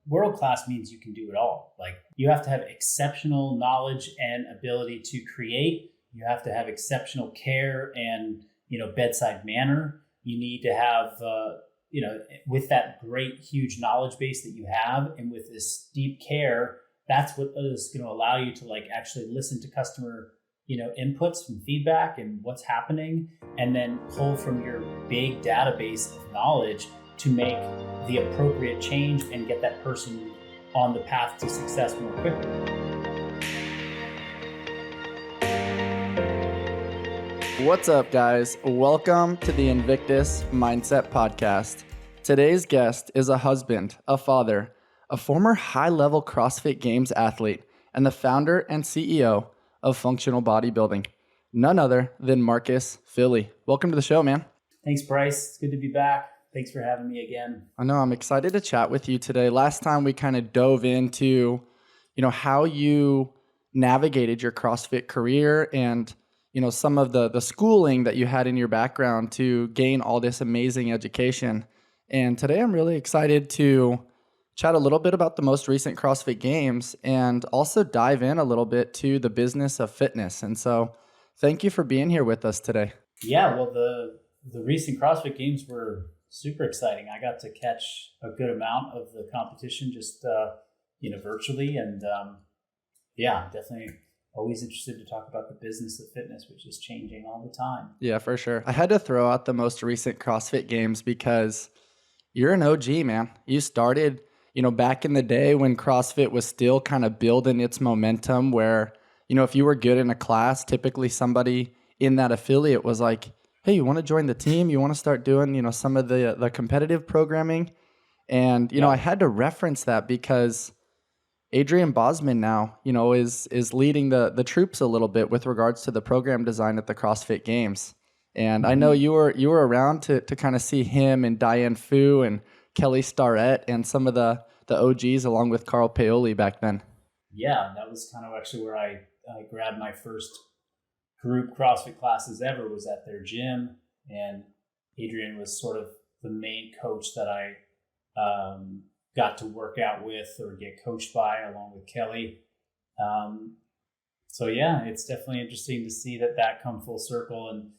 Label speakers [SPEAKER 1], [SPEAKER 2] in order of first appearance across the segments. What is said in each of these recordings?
[SPEAKER 1] world-class means you can do it all. Like, you have to have exceptional knowledge and ability to create. You have to have exceptional care and, bedside manner. You need to have, with that great, huge knowledge base that you have, and with this deep care, that's what is going to allow you to actually listen to customer, inputs and feedback and what's happening, and then pull from your big database of knowledge to make the appropriate change and get that person on the path to success more quickly.
[SPEAKER 2] What's up, guys? Welcome to the Invictus Mindset Podcast. Today's guest is a husband, a father, a former high-level CrossFit Games athlete, and the founder and CEO of Functional Bodybuilding. None other than Marcus Philly. Welcome to the show, man.
[SPEAKER 1] Thanks, Bryce. It's good to be back. Thanks for having me again.
[SPEAKER 2] I know, I'm excited to chat with you today. Last time we kind of dove into, how you navigated your CrossFit career and, some of the schooling that you had in your background to gain all this amazing education. And today I'm really excited to chat a little bit about the most recent CrossFit Games and also dive in a little bit to the business of fitness. And so thank you for being here with us today.
[SPEAKER 1] Yeah, well, the recent CrossFit Games were super exciting. I got to catch a good amount of the competition just, virtually. And definitely always interested to talk about the business of fitness, which is changing all the time.
[SPEAKER 2] Yeah, for sure. I had to throw out the most recent CrossFit Games because you're an OG, man. You started, back in the day when CrossFit was still kind of building its momentum where, if you were good in a class, typically somebody in that affiliate was like, hey, you want to join the team? You want to start doing, some of the competitive programming? And, I had to reference that because Adrian Bosman now, is leading the troops a little bit with regards to the program design at the CrossFit Games. And I know you were around to kind of see him and Diane Fu and Kelly Starrett and some of the OGs along with Carl Paoli back then.
[SPEAKER 1] Yeah, that was kind of actually where I grabbed my first group CrossFit classes ever, was at their gym. And Adrian was sort of the main coach that I got to work out with or get coached by, along with Kelly. It's definitely interesting to see that come full circle. And,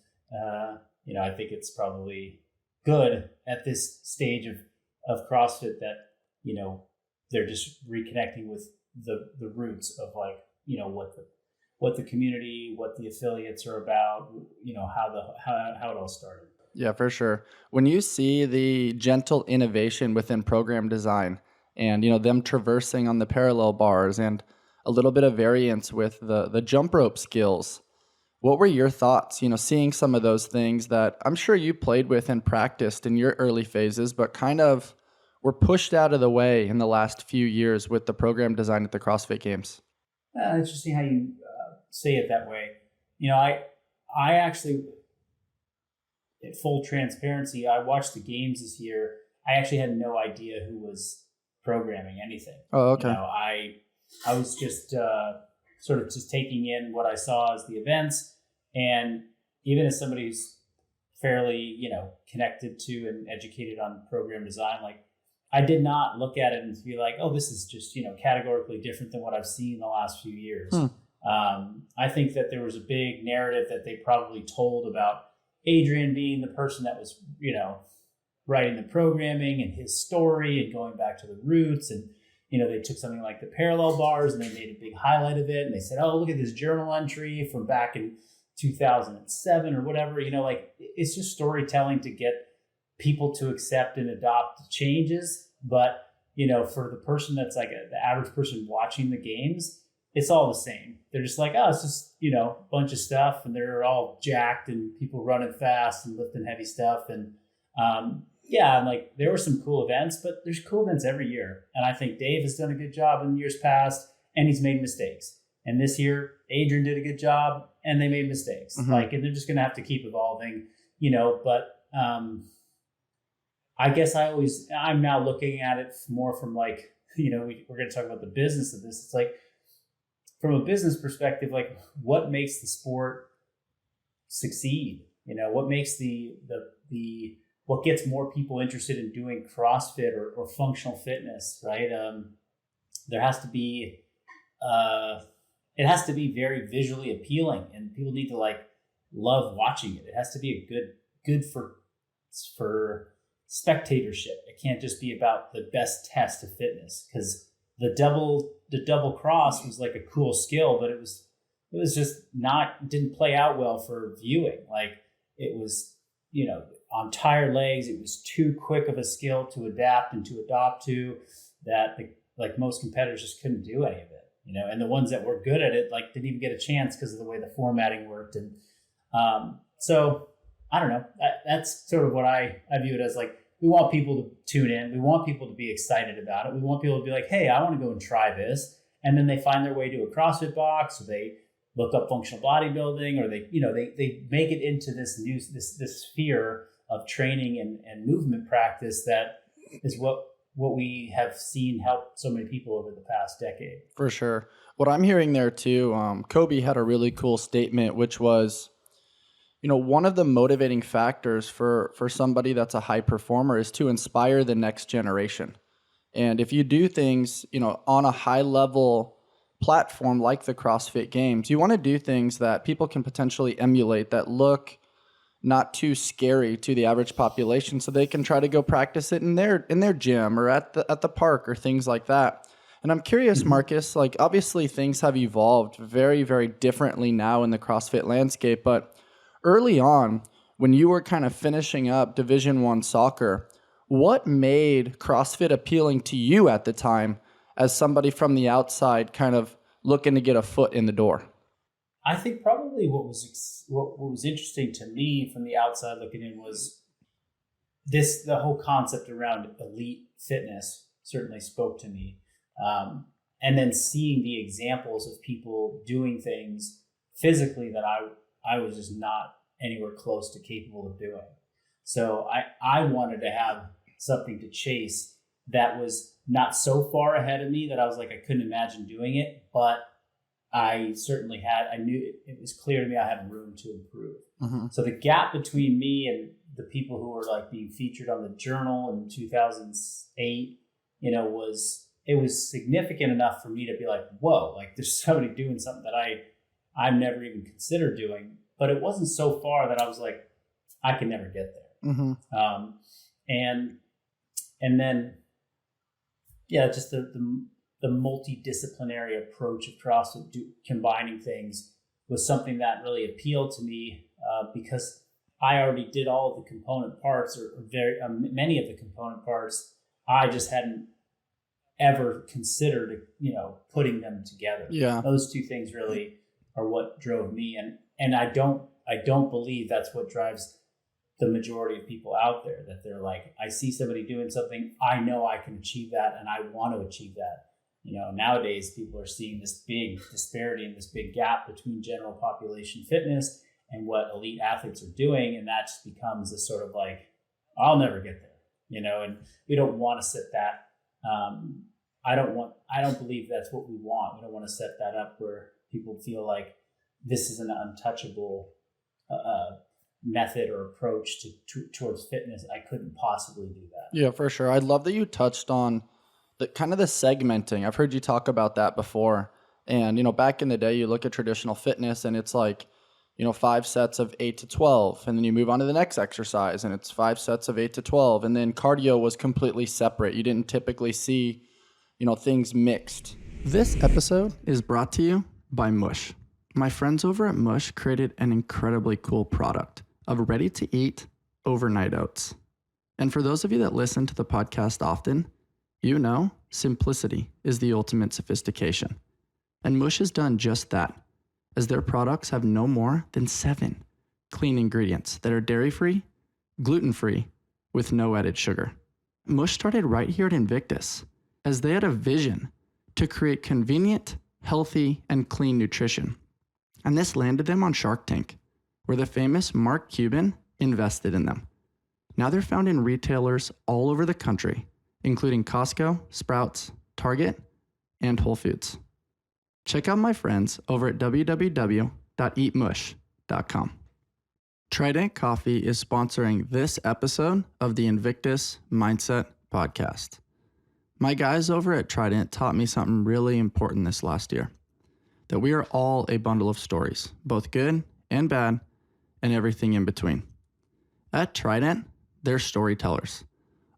[SPEAKER 1] I think it's probably good at this stage of CrossFit that, they're just reconnecting with the roots of what the community, what the affiliates are about, how it all started.
[SPEAKER 2] Yeah, for sure. When you see the gentle innovation within program design and, them traversing on the parallel bars and a little bit of variance with the jump rope skills, what were your thoughts, seeing some of those things that I'm sure you played with and practiced in your early phases, but kind of were pushed out of the way in the last few years with the program design at the CrossFit Games?
[SPEAKER 1] Interesting how you say it that way. I actually, in full transparency, I watched the games this year. I actually had no idea who was programming anything.
[SPEAKER 2] Oh, okay.
[SPEAKER 1] I was just sort of just taking in what I saw as the events. And even as somebody who's fairly, connected to and educated on program design, I did not look at it and be like, oh, this is just, categorically different than what I've seen in the last few years. I think that there was a big narrative that they probably told about Adrian being the person that was, writing the programming and his story and going back to the roots. And, they took something like the parallel bars and they made a big highlight of it. And they said, oh, look at this journal entry from back in 2007 or whatever. It's just storytelling to get people to accept and adopt changes. But, for the person that's the average person watching the games, it's all the same. They're just like, oh, it's just, a bunch of stuff, and they're all jacked and people running fast and lifting heavy stuff. And there were some cool events, but there's cool events every year. And I think Dave has done a good job in years past, and he's made mistakes. And this year, Adrian did a good job, and they made mistakes.
[SPEAKER 2] Mm-hmm.
[SPEAKER 1] And they're just going to have to keep evolving, but I guess I'm now looking at it more from we're going to talk about the business of this. It's from a business perspective, what makes the sport succeed? What makes the what gets more people interested in doing CrossFit or functional fitness, right? There has to be, it has to be very visually appealing, and people need to like love watching it. It has to be a good for spectatorship. It can't just be about the best test of fitness, because the double cross was like a cool skill, but it was just didn't play out well for viewing. Like it was, on tired legs, it was too quick of a skill to adapt and to adopt to, that like most competitors just couldn't do any of it, and the ones that were good at it, like didn't even get a chance because of the way the formatting worked. And so I don't know, that's sort of what I view it as. Like, we want people to tune in. We want people to be excited about it. We want people to be like, hey, I want to go and try this. And then they find their way to a CrossFit box, or they look up functional bodybuilding, or they make it into this sphere of training and movement practice that is what we have seen help so many people over the past decade.
[SPEAKER 2] For sure. What I'm hearing there too, Kobe had a really cool statement, which was, one of the motivating factors for somebody that's a high performer is to inspire the next generation. And if you do things, on a high level platform like the CrossFit Games, you want to do things that people can potentially emulate, that look not too scary to the average population, so they can try to go practice it in their gym or at the park or things like that. And I'm curious, Marcus, like obviously things have evolved very, very differently now in the CrossFit landscape, but early on, when you were kind of finishing up Division I soccer, what made CrossFit appealing to you at the time as somebody from the outside kind of looking to get a foot in the door?
[SPEAKER 1] I think probably what was interesting to me from the outside looking in was the whole concept around elite fitness certainly spoke to me. And then seeing the examples of people doing things physically that I was just not anywhere close to capable of doing. So I wanted to have something to chase that was not so far ahead of me that I was like, I couldn't imagine doing it, but I certainly I knew it was clear to me I had room to improve. Mm-hmm. So the gap between me and the people who were like being featured on the Journal in 2008, was significant enough for me to be like, whoa, like there's somebody doing something that I've never even considered doing. But it wasn't so far that I was like, I can never get there. Mm-hmm. And then, just the multidisciplinary approach of CrossFit, combining things, was something that really appealed to me because I already did all of the component parts, or very many of the component parts. I just hadn't ever considered, putting them together. Yeah, those two things really are what drove me, and I don't believe that's what drives the majority of people out there, that they're like, I see somebody doing something, I know I can achieve that, and I want to achieve that. Nowadays people are seeing this big disparity and this big gap between general population fitness and what elite athletes are doing, and that just becomes a sort of like, I'll never get there, and we don't want to set that. I don't believe that's what we want. We don't want to set that up where people feel like this is an untouchable method or approach towards fitness. I couldn't possibly do that. Yeah, for sure. I love that you touched on the kind of the segmenting. I've heard you talk about that before. And, back in the day, you look at traditional fitness and it's like, 5 sets of 8 to 12. And then you move on to the next exercise and it's 5 sets of 8 to 12. And then cardio was completely separate. You didn't typically see, things mixed. This episode is brought to you by Mush. My friends over at Mush created an incredibly cool product of ready-to-eat overnight oats. And for those of you that listen to the podcast often, simplicity is the ultimate sophistication. And Mush has done just that, as their products have no more than 7 clean ingredients that are dairy-free, gluten-free, with no added sugar. Mush started right here at Invictus, as they had a vision to create convenient, healthy, and clean nutrition. And this landed them on Shark Tank, where the famous Mark Cuban invested in them. Now they're found in retailers all over the country, including Costco, Sprouts, Target, and Whole Foods. Check out my friends over at www.eatmush.com.
[SPEAKER 2] Trident Coffee is sponsoring this episode of the Invictus Mindset Podcast. My guys over at Trident taught me something really important this last year, that we are all a bundle of stories, both good and bad, and everything in between. At Trident, they're storytellers.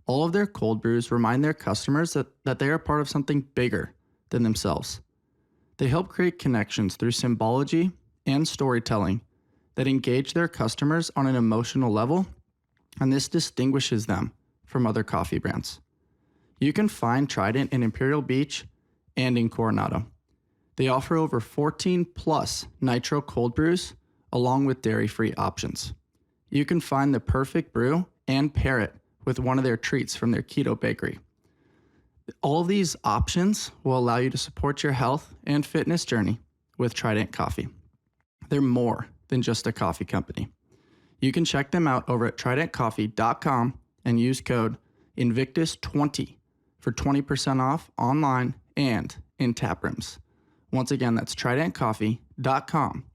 [SPEAKER 2] All of their cold brews remind their customers that they are part of something bigger than themselves. They help create connections through symbology and storytelling that engage their customers on an emotional level, and this distinguishes them from other coffee brands. You can find Trident in Imperial Beach and in Coronado. They offer over 14 plus nitro cold brews along with dairy-free options. You can find the perfect brew and pair it with one of their treats from their keto bakery. All these options will allow you to support your health and fitness journey with Trident Coffee. They're more than just a coffee company. You can check them out over at tridentcoffee.com and use code Invictus20 for 20% off online and in tap rooms. Once again, that's tridentcoffee.com.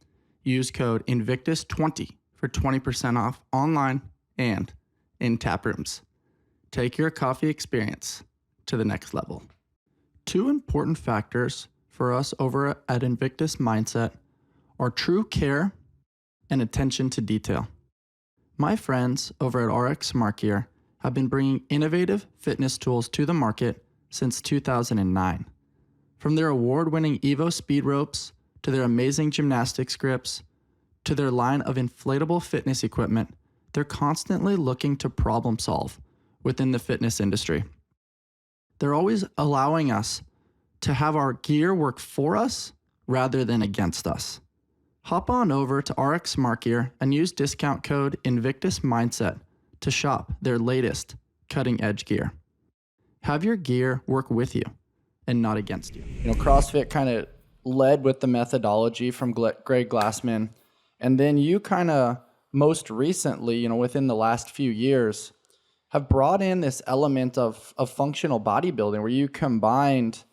[SPEAKER 2] Use code Invictus20 for 20% off online and in tap rooms. Take your coffee experience to the next level. Two important factors for us over at Invictus Mindset are true care and attention to detail. My friends over at RX Smart Gear have been bringing innovative fitness tools to the market since 2009. From their award-winning Evo speed ropes to their amazing gymnastics grips to their line of inflatable fitness equipment, they're constantly looking to problem solve within the fitness industry. They're always allowing us to have our gear work for us rather than against us. Hop on over to RX Smart Gear and use discount code Invictus Mindset to shop their latest cutting-edge gear. Have your gear work with you and not against you. CrossFit kind of led with the methodology from Greg Glassman, and then you kind of most recently, within the last few years, have brought in this element of functional bodybuilding where you combined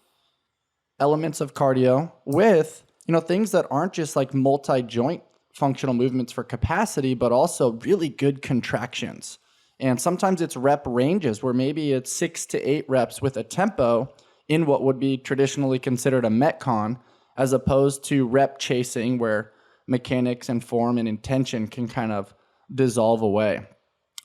[SPEAKER 2] elements of cardio with things that aren't just like multi-joint functional movements for capacity, but also really good contractions. And sometimes it's rep ranges where maybe it's 6 to 8 reps with a tempo in what would be traditionally considered a Metcon, as opposed to rep chasing where mechanics and form and intention can kind of dissolve away.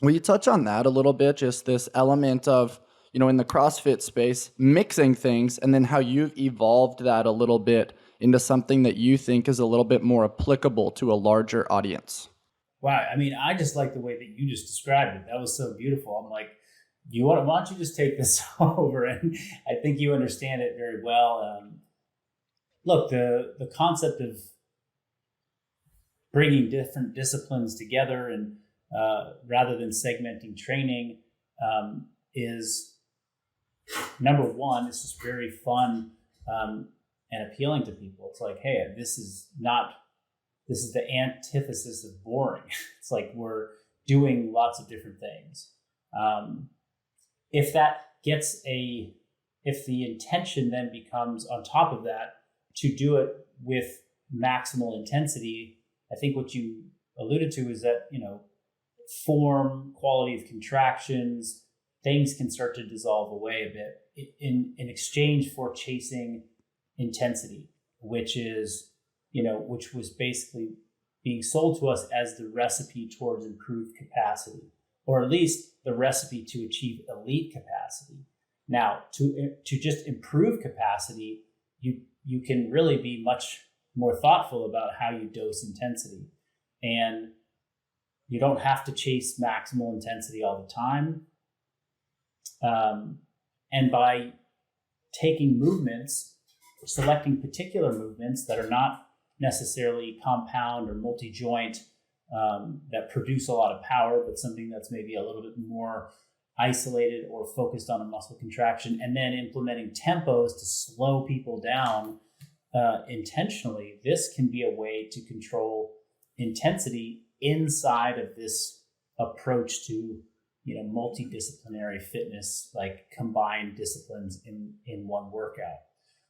[SPEAKER 2] Will you touch on that a little bit? Just this element of, in the CrossFit space, mixing things, and then how you've evolved that a little bit into something that you think is a little bit more applicable to a larger audience.
[SPEAKER 1] Wow. I mean, I just like the way that you just described it. That was so beautiful. I'm like, why don't you just take this over? And I think you understand it very well. Look, the concept of bringing different disciplines together and rather than segmenting training is, number one, it's just very fun and appealing to people. It's like, hey, this is the antithesis of boring. It's like we're doing lots of different things. If the intention then becomes on top of that to do it with maximal intensity, I think what you alluded to is that, form, quality of contractions, things can start to dissolve away a bit in exchange for chasing intensity, which was basically being sold to us as the recipe towards improved capacity, or at least the recipe to achieve elite capacity. Now, to just improve capacity, you can really be much more thoughtful about how you dose intensity, and you don't have to chase maximal intensity all the time. And by taking movements, selecting particular movements that are not necessarily compound or multi-joint, that produce a lot of power, but something that's maybe a little bit more isolated or focused on a muscle contraction, and then implementing tempos to slow people down intentionally, this can be a way to control intensity inside of this approach to multidisciplinary fitness, like combined disciplines in one workout.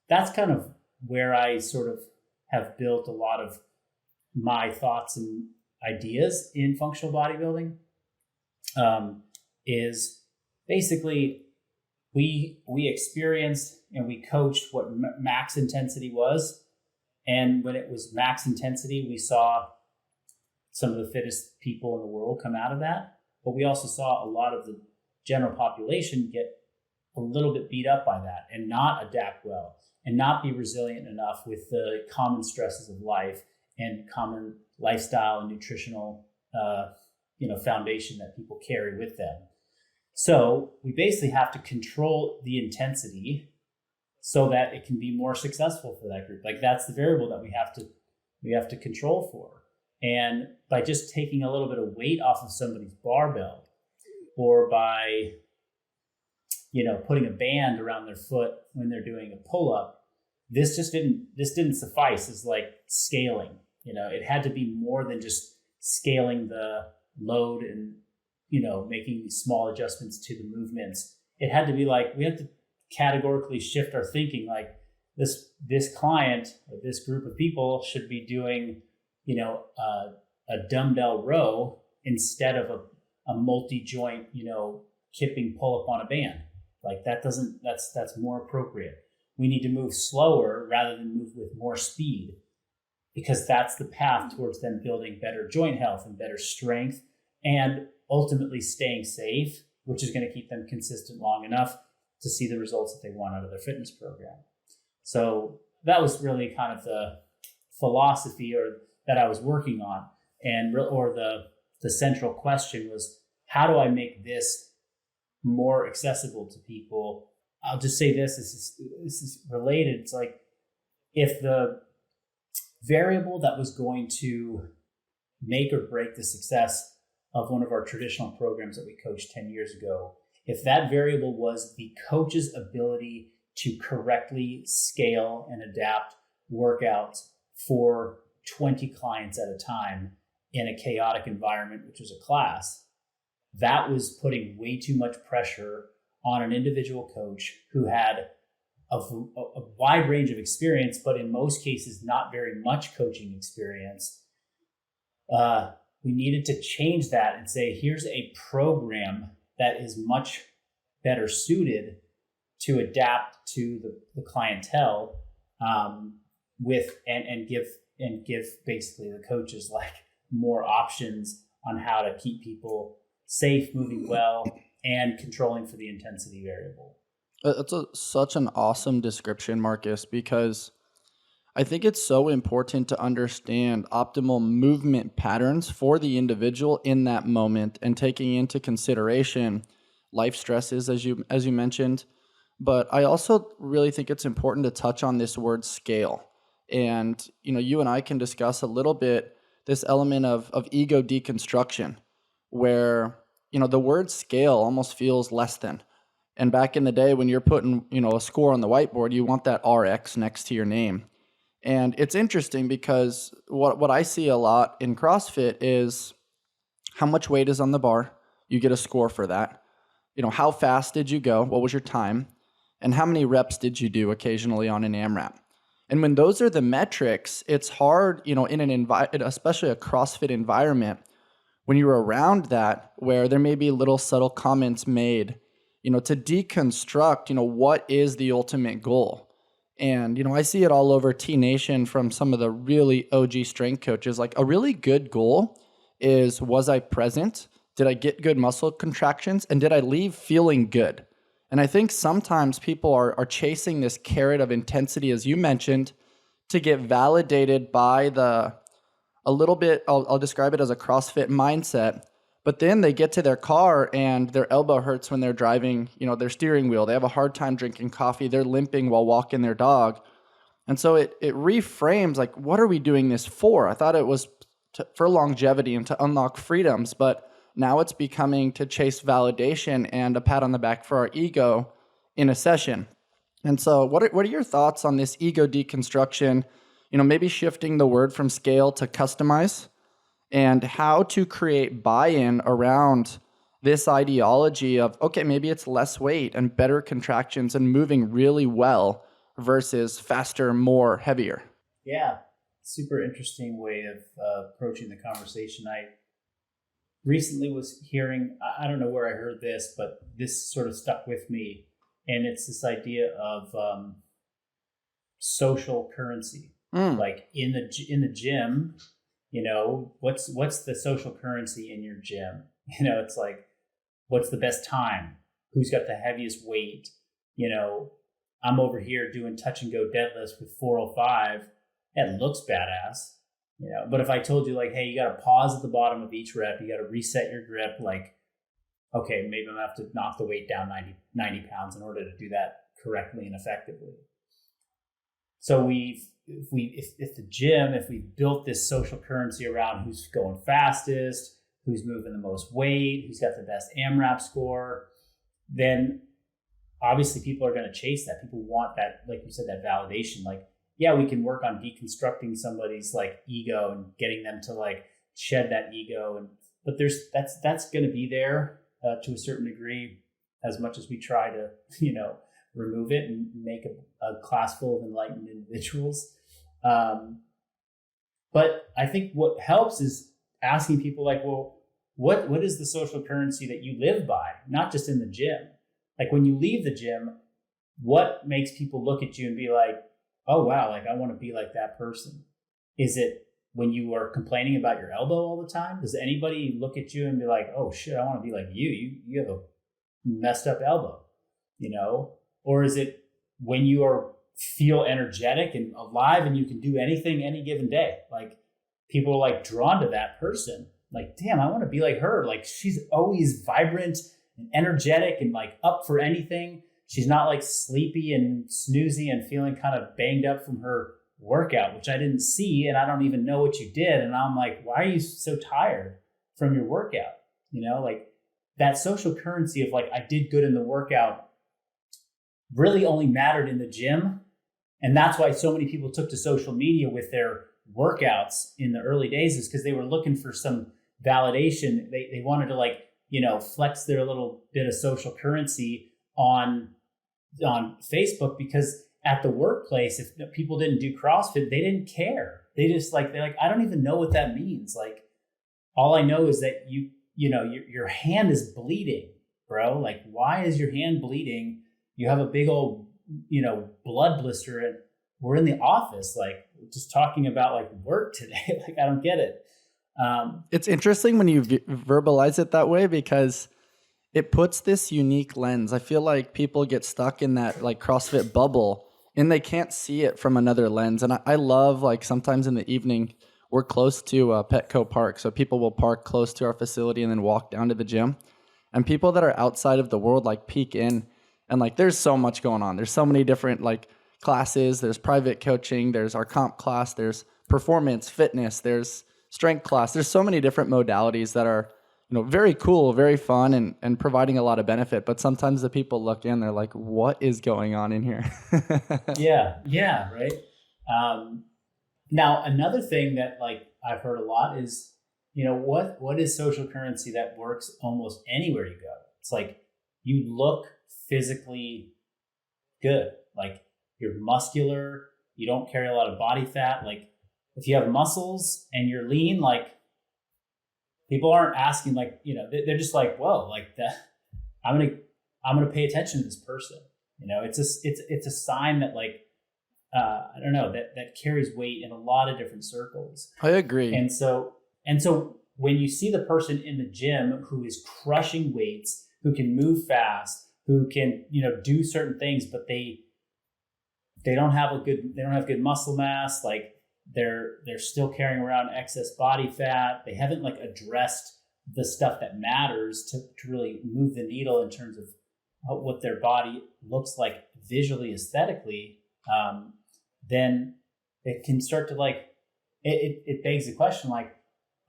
[SPEAKER 1] That's kind of where I sort of have built a lot of my thoughts and ideas in functional bodybuilding is basically we experienced and we coached what max intensity was. And when it was max intensity, we saw some of the fittest people in the world come out of that. But we also saw a lot of the general population get a little bit beat up by that and not adapt well and not be resilient enough with the common stresses of life and common lifestyle and nutritional foundation that people carry with them. So we basically have to control the intensity so that it can be more successful for that group. Like that's the variable that we have to control for. And by just taking a little bit of weight off of somebody's barbell, or by putting a band around their foot when they're doing a pull-up, this didn't suffice as like scaling. It had to be more than just scaling the load and making these small adjustments to the movements. It had to be like we had to categorically shift our thinking. Like this client or this group of people should be doing a dumbbell row instead of a multi-joint kipping pull-up on a band. Like that's more appropriate. We need to move slower rather than move with more speed, because that's the path towards them building better joint health and better strength and ultimately staying safe, which is going to keep them consistent long enough to see the results that they want out of their fitness program. So that was really kind of the philosophy that I was working on, or the central question was, how do I make this more accessible to people? I'll just say this is related. It's like, if the variable that was going to make or break the success of one of our traditional programs that we coached 10 years ago, if that variable was the coach's ability to correctly scale and adapt workouts for 20 clients at a time in a chaotic environment, which was a class, that was putting way too much pressure on an individual coach who had a wide range of experience, but in most cases, not very much coaching experience. We needed to change that and say, here's a program that is much better suited to adapt to the clientele, and give basically the coaches like more options on how to keep people safe, moving well, and controlling for the intensity variable.
[SPEAKER 2] That's such an awesome description, Marcus, because I think it's so important to understand optimal movement patterns for the individual in that moment, and taking into consideration life stresses, as you mentioned. But I also really think it's important to touch on this word scale. And, you and I can discuss a little bit this element of ego deconstruction, where, the word scale almost feels less than. And back in the day when you're putting, a score on the whiteboard, you want that RX next to your name. And it's interesting because what I see a lot in CrossFit is how much weight is on the bar. You get a score for that. How fast did you go? What was your time? And how many reps did you do occasionally on an AMRAP? And when those are the metrics, it's hard, in especially a CrossFit environment, when you're around that, where there may be little subtle comments made, to deconstruct, what is the ultimate goal? And, I see it all over T Nation from some of the really OG strength coaches. Like, a really good goal is, was I present? Did I get good muscle contractions? And did I leave feeling good? And I think sometimes people are chasing this carrot of intensity, as you mentioned, to get validated by a little bit, I'll describe it as a CrossFit mindset. But then they get to their car and their elbow hurts when they're driving, their steering wheel. They have a hard time drinking coffee. They're limping while walking their dog. And so it reframes, like, what are we doing this for? I thought it was for longevity and to unlock freedoms, but now it's becoming to chase validation and a pat on the back for our ego in a session. And so what are your thoughts on this ego deconstruction, maybe shifting the word from scale to customize, and how to create buy-in around this ideology of, okay, maybe it's less weight and better contractions and moving really well versus faster, more, heavier?
[SPEAKER 1] Yeah. super interesting way of approaching the conversation. I recently was hearing, I don't know where I heard this, but this sort of stuck with me. And it's this idea of social currency. Like in the gym, you know, what's the social currency in your gym? You know, it's like, what's the best time? Who's got the heaviest weight? You know, I'm over here doing touch and go deadlifts with 405. That looks badass, you know. But if I told you like, hey, you got to pause at the bottom of each rep, you got to reset your grip, like, okay, maybe I'm gonna have to knock the weight down 90 pounds in order to do that correctly and effectively. So if we built this social currency around who's going fastest, who's moving the most weight, who's got the best AMRAP score, then obviously people are going to chase that. People want that, like you said, that validation. Like, yeah, we can work on deconstructing somebody's like ego and getting them to like shed that ego, but that's going to be there to a certain degree, as much as we try to, you know, remove it and make a class full of enlightened individuals. But I think what helps is asking people like, well, what is the social currency that you live by? Not just in the gym. Like when you leave the gym, what makes people look at you and be like, oh, wow, like I want to be like that person? Is it when you are complaining about your elbow all the time? Does anybody look at you and be like, oh shit, I want to be like you? You have a messed up elbow, you know? Or is it when you feel energetic and alive and you can do anything any given day? Like people are like drawn to that person. Like, damn, I want to be like her. Like she's always vibrant and energetic and like up for anything. She's not like sleepy and snoozy and feeling kind of banged up from her workout, which I didn't see. And I don't even know what you did. And I'm like, why are you so tired from your workout? You know, like that social currency of like, I did good in the workout really only mattered in the gym. And that's why so many people took to social media with their workouts in the early days, is because they were looking for some validation. They wanted to like, you know, flex their little bit of social currency on Facebook, because at the workplace, if people didn't do CrossFit, they didn't care. They're like, I don't even know what that means. Like, all I know is that you know, your hand is bleeding, bro. Like, why is your hand bleeding? You have a big old, you know, blood blister, and we're in the office, like just talking about like work today. Like, I don't get it.
[SPEAKER 2] It's interesting when you verbalize it that way, because it puts this unique lens. I feel like people get stuck in that like CrossFit bubble and they can't see it from another lens. And I love, like, sometimes in the evening, we're close to Petco Park. So people will park close to our facility and then walk down to the gym. And people that are outside of the world like peek in, and like there's so much going on. There's so many different like classes. There's private coaching. There's our comp class. There's performance, fitness. There's strength class. There's so many different modalities that are, you know, very cool, very fun, and providing a lot of benefit. But sometimes the people look in, they're like, what is going on in here?
[SPEAKER 1] Yeah, right. Now, another thing that like I've heard a lot is, you know, what is social currency that works almost anywhere you go? It's like you look physically good. Like you're muscular, you don't carry a lot of body fat. Like if you have muscles and you're lean, like people aren't asking, like, you know, they're just like, whoa, like that. I'm gonna pay attention to this person. You know, it's a sign that like I don't know, that carries weight in a lot of different circles.
[SPEAKER 2] I agree.
[SPEAKER 1] And so when you see the person in the gym who is crushing weights, who can move fast, who can, you know, do certain things, but they don't have good muscle mass, like they're still carrying around excess body fat. They haven't like addressed the stuff that matters to really move the needle in terms of what their body looks like visually, aesthetically. Then it can start to like, it begs the question, like,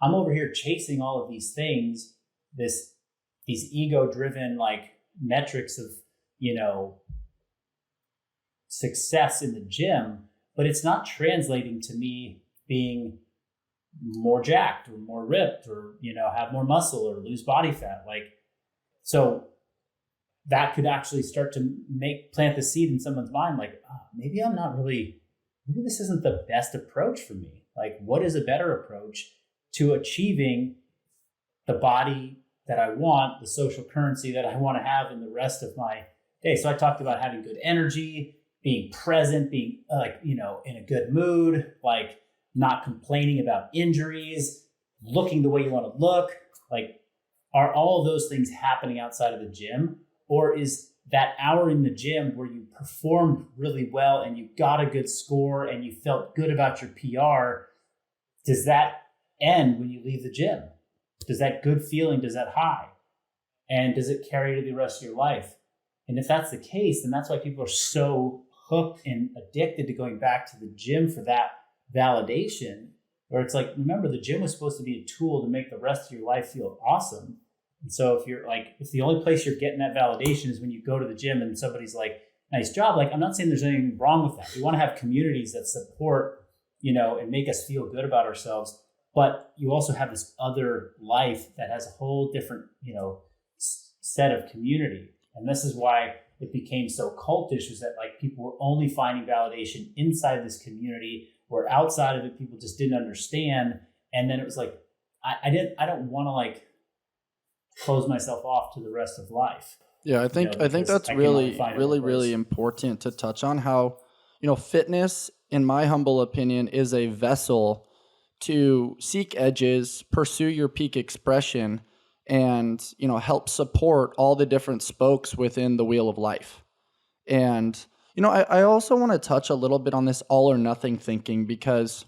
[SPEAKER 1] I'm over here chasing all of these things, these ego driven like metrics of, you know, success in the gym, but it's not translating to me being more jacked or more ripped or, you know, have more muscle or lose body fat. Like, so that could actually start to plant the seed in someone's mind, like, oh, maybe this isn't the best approach for me. Like, what is a better approach to achieving the body that I want, the social currency that I want to have in the rest of my day? So I talked about having good energy, being present, being in a good mood, like not complaining about injuries, looking the way you want to look. Like, are all of those things happening outside of the gym? Or is that hour in the gym where you performed really well and you got a good score and you felt good about your PR, does that end when you leave the gym? Does that good feeling, does that high? And does it carry to the rest of your life? And if that's the case, then that's why people are so hooked and addicted to going back to the gym for that validation, where it's like, remember, the gym was supposed to be a tool to make the rest of your life feel awesome. And so if the only place you're getting that validation is when you go to the gym and somebody's like, nice job. Like, I'm not saying there's anything wrong with that. We want to have communities that support, and make us feel good about ourselves. But you also have this other life that has a whole different, set of community. And this is why it became so cultish, was that like people were only finding validation inside this community, where outside of it, people just didn't understand. And then it was like, I don't want to like close myself off to the rest of life.
[SPEAKER 2] Yeah, I think that's really important to touch on how, fitness, in my humble opinion, is a vessel to seek edges, pursue your peak expression, and, help support all the different spokes within the wheel of life. And, I also want to touch a little bit on this all or nothing thinking, because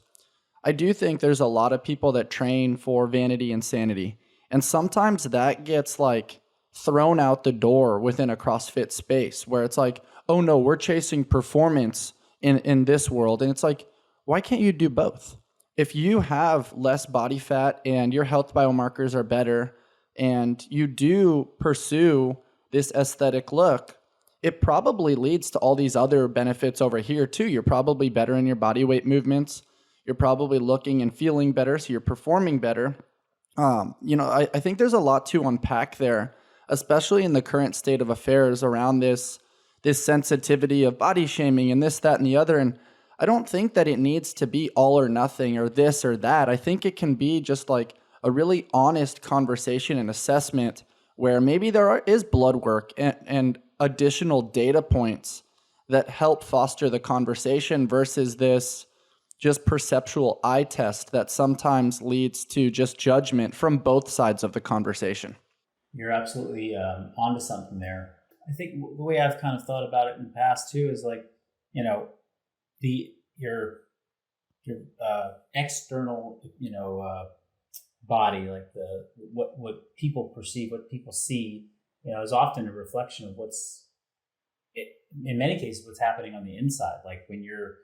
[SPEAKER 2] I do think there's a lot of people that train for vanity and sanity. And sometimes that gets like thrown out the door within a CrossFit space, where it's like, oh no, we're chasing performance in this world. And it's like, why can't you do both? If you have less body fat and your health biomarkers are better and you do pursue this aesthetic look, it probably leads to all these other benefits over here too. You're probably better in your body weight movements. You're probably looking and feeling better, so you're performing better. I think there's a lot to unpack there, especially in the current state of affairs around this sensitivity of body shaming and this, that, and the other. And I don't think that it needs to be all or nothing or this or that. I think it can be just like a really honest conversation and assessment where maybe there is blood work and additional data points that help foster the conversation versus this just perceptual eye test that sometimes leads to just judgment from both sides of the conversation.
[SPEAKER 1] You're absolutely onto something there. I think the way I've kind of thought about it in the past too is like, your external, body, like what people perceive, what people see, is often a reflection of in many cases, what's happening on the inside. Like when you're,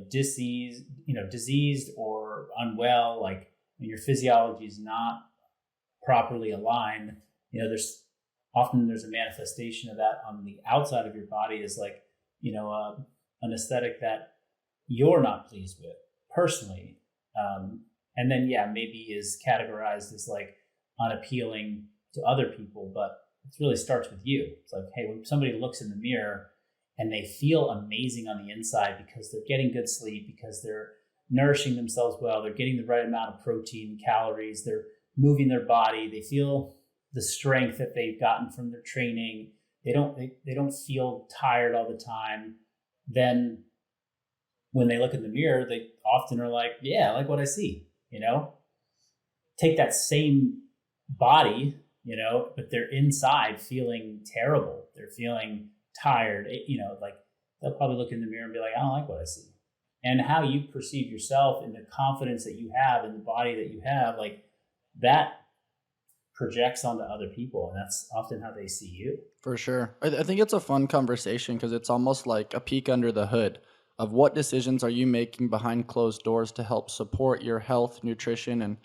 [SPEAKER 1] diseased or unwell, like when your physiology is not properly aligned, there's a manifestation of that on the outside of your body, is like, an aesthetic that you're not pleased with personally. And then, maybe is categorized as like unappealing to other people, but it really starts with you. It's like, hey, when somebody looks in the mirror and they feel amazing on the inside because they're getting good sleep, because they're nourishing themselves well, they're getting the right amount of protein, calories, they're moving their body, they feel the strength that they've gotten from their training, they don't feel tired all the time, then when they look in the mirror, they often are like, yeah, I like what I see, Take that same body, but they're inside feeling terrible. They're feeling tired, like they'll probably look in the mirror and be like, I don't like what I see. And how you perceive yourself and the confidence that you have in the body that you have, like that projects onto other people. And that's often how they see you.
[SPEAKER 2] For sure. I think it's a fun conversation because it's almost like a peek under the hood of what decisions are you making behind closed doors to help support your health, nutrition, and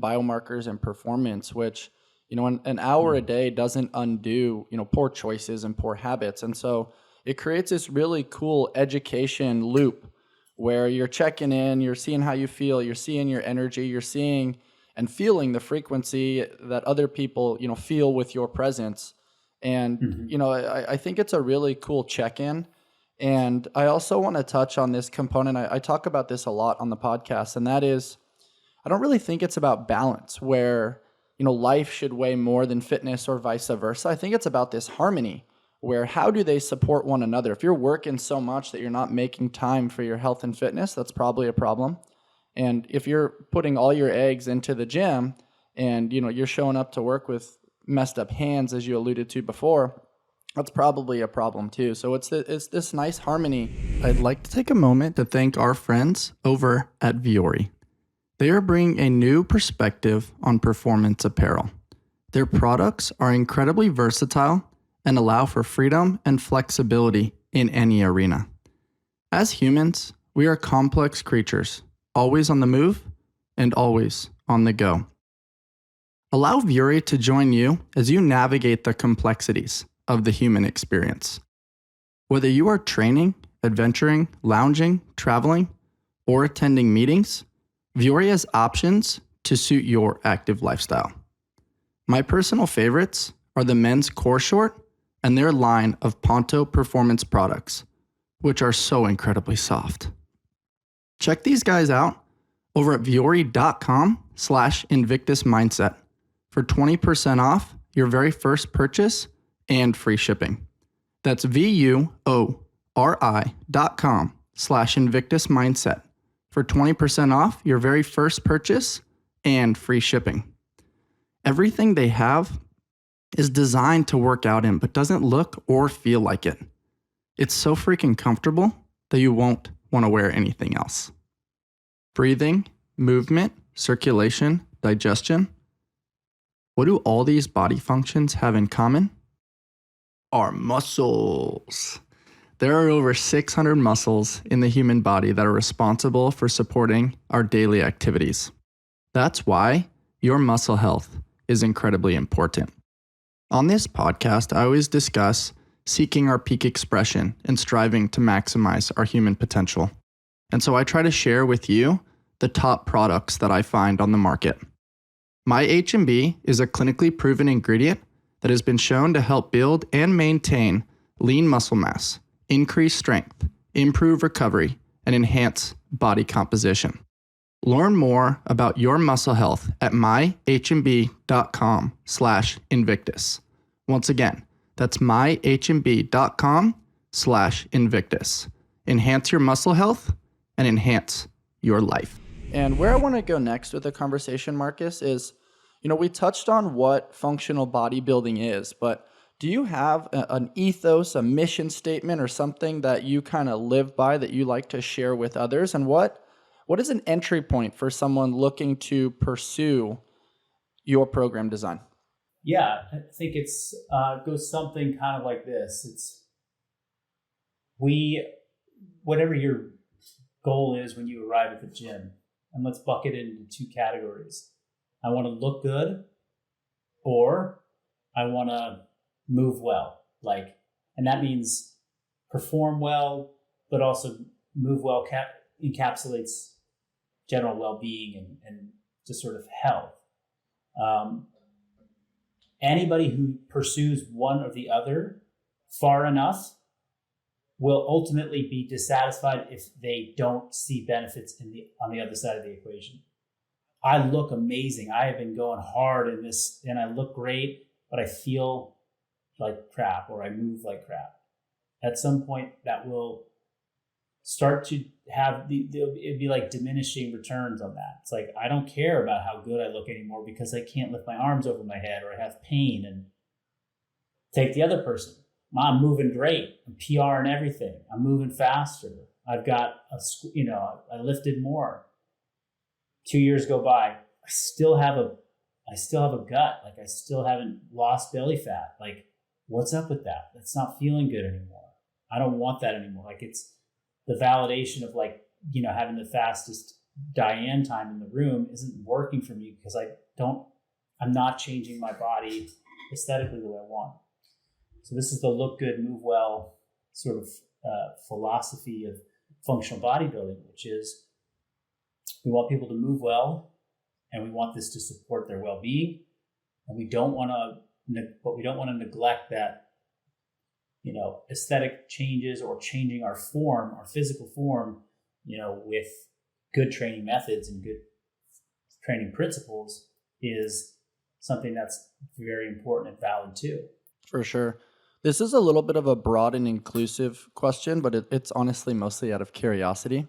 [SPEAKER 2] biomarkers and performance, which, an hour a day doesn't undo, poor choices and poor habits. And so it creates this really cool education loop where you're checking in, you're seeing how you feel, you're seeing your energy, you're seeing and feeling the frequency that other people, feel with your presence. And, I think it's a really cool check-in. And I also want to touch on this component. I talk about this a lot on the podcast, and that is I don't really think it's about balance where, life should weigh more than fitness or vice versa. I think it's about this harmony where how do they support one another? If you're working so much that you're not making time for your health and fitness, that's probably a problem. And if you're putting all your eggs into the gym and, you're showing up to work with messed up hands, as you alluded to before, that's probably a problem too. So it's this nice harmony. I'd like to take a moment to thank our friends over at Vuori. They are bringing a new perspective on performance apparel. Their products are incredibly versatile and allow for freedom and flexibility in any arena. As humans, we are complex creatures, always on the move and always on the go. Allow Vuori to join you as you navigate the complexities of the human experience. Whether you are training, adventuring, lounging, traveling, or attending meetings, Vuori has options to suit your active lifestyle. My personal favorites are the men's core short and their line of Ponto performance products, which are so incredibly soft. Check these guys out over at vuori.com/Invictus Mindset for 20% off your very first purchase and free shipping. That's vuori.com/Invictus Mindset for 20% off your very first purchase and free shipping. Everything they have is designed to work out in, but doesn't look or feel like it. It's so freaking comfortable that you won't want to wear anything else. Breathing, movement, circulation, digestion. What do all these body functions have in common? Our muscles. There are over 600 muscles in the human body that are responsible for supporting our daily activities. That's why your muscle health is incredibly important. On this podcast, I always discuss seeking our peak expression and striving to maximize our human potential. And so I try to share with you the top products that I find on the market. My H&B is a clinically proven ingredient that has been shown to help build and maintain lean muscle mass, increase strength, improve recovery, and enhance body composition. Learn more about your muscle health at myhmb.com/Invictus. Once again, that's myhmb.com/Invictus. Enhance your muscle health and enhance your life. And where I want to go next with the conversation, Marcus, is, we touched on what functional bodybuilding is, but do you have an ethos, a mission statement, or something that you kind of live by that you like to share with others? And what is an entry point for someone looking to pursue your program design?
[SPEAKER 1] Yeah, I think it's goes something kind of like this. It's whatever your goal is when you arrive at the gym, and let's bucket it into two categories. I want to look good, or I want to move well. And that means perform well, but also move well encapsulates general well-being and just sort of health. Anybody who pursues one or the other far enough will ultimately be dissatisfied if they don't see benefits on the other side of the equation. I look amazing. I have been going hard in this, and I look great, but I feel like crap, or I move like crap. At some point, that will start to have it'd be like diminishing returns on that. It's like, I don't care about how good I look anymore because I can't lift my arms over my head, or I have pain. And take the other person. I'm moving great. I'm PRing everything. I'm moving faster. I've got I lifted more. 2 years go by. I still have a gut. I still haven't lost belly fat. What's up with that? That's not feeling good anymore. I don't want that anymore. It's the validation of having the fastest Diane time in the room isn't working for me because I'm not changing my body aesthetically the way I want. So this is the look good, move well sort of philosophy of functional bodybuilding, which is we want people to move well, and we want this to support their well-being, and we don't want to neglect that aesthetic changes or changing our form, our physical form, with good training methods and good training principles is something that's very important and valid too.
[SPEAKER 2] For sure. This is a little bit of a broad and inclusive question, but it's honestly mostly out of curiosity.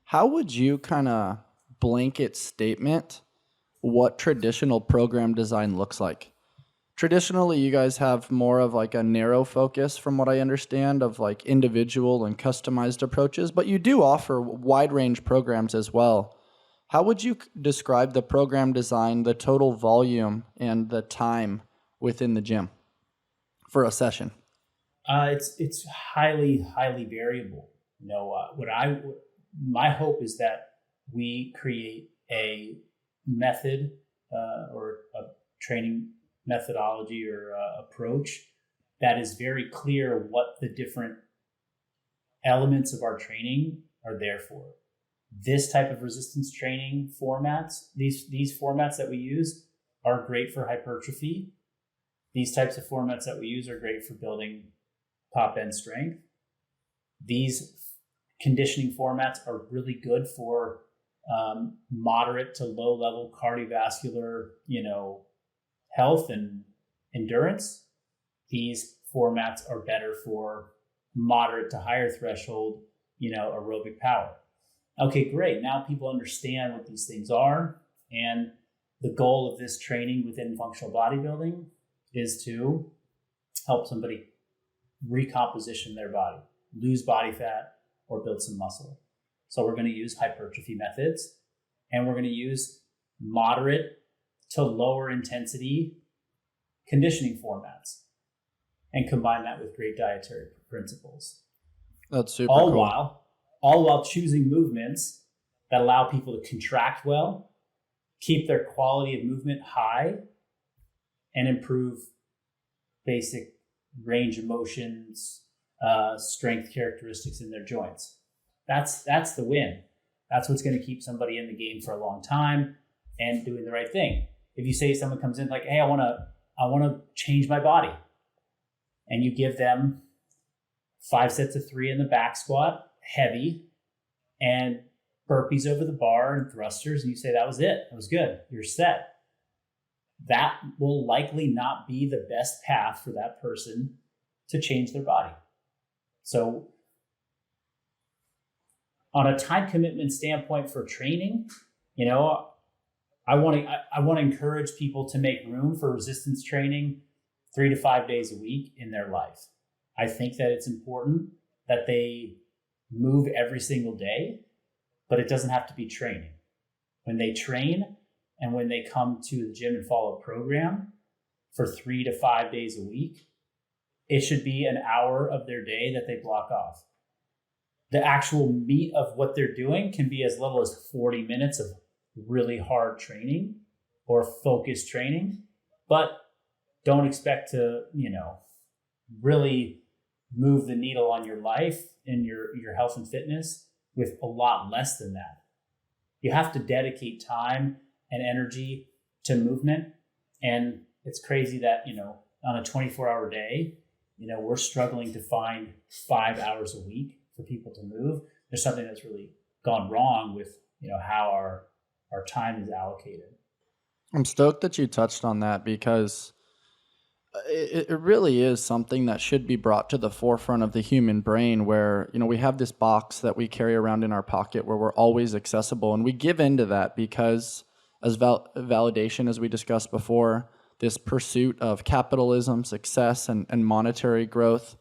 [SPEAKER 2] How would you kind of blanket statement what traditional program design looks like? Traditionally, you guys have more of like a narrow focus, from what I understand, of like individual and customized approaches, but you do offer wide range programs as well. How would you describe the program design, the total volume, and the time within the gym for a session?
[SPEAKER 1] It's highly variable. My hope is that we create a method or a training methodology or approach that is very clear what the different elements of our training are there for. This type of resistance training formats, these formats that we use are great for hypertrophy. These types of formats that we use are great for building top end strength. These conditioning formats are really good for moderate to low level cardiovascular, health and endurance. These formats are better for moderate to higher threshold, aerobic power. Okay, great. Now people understand what these things are. And the goal of this training within functional bodybuilding is to help somebody recomposition their body, lose body fat, or build some muscle. So we're going to use hypertrophy methods, and we're going to use moderate to lower intensity conditioning formats and combine that with great dietary principles.
[SPEAKER 2] That's super cool.
[SPEAKER 1] All while choosing movements that allow people to contract well, keep their quality of movement high, and improve basic range of motions, strength characteristics in their joints. That's the win. That's what's going to keep somebody in the game for a long time and doing the right thing. If you say someone comes in like, hey, I want to change my body, and you give them 5 sets of 3 in the back squat, heavy, and burpees over the bar and thrusters, and you say that was it, that was good, you're set. That will likely not be the best path for that person to change their body. So on a time commitment standpoint for training, I want to encourage people to make room for resistance training 3 to 5 days a week in their life. I think that it's important that they move every single day, but it doesn't have to be training. When they train and when they come to the gym and follow a program for 3 to 5 days a week, it should be an hour of their day that they block off. The actual meat of what they're doing can be as little as 40 minutes of really hard training or focused training, but don't expect to, really move the needle on your life and your health and fitness with a lot less than that. You have to dedicate time and energy to movement. And it's crazy that, on a 24-hour day, we're struggling to find 5 hours a week for people to move. There's something that's really gone wrong with, how our time is allocated.
[SPEAKER 2] I'm stoked that you touched on that, because it really is something that should be brought to the forefront of the human brain, where, we have this box that we carry around in our pocket where we're always accessible, and we give into that because as validation, as we discussed before, this pursuit of capitalism, success, and monetary growth.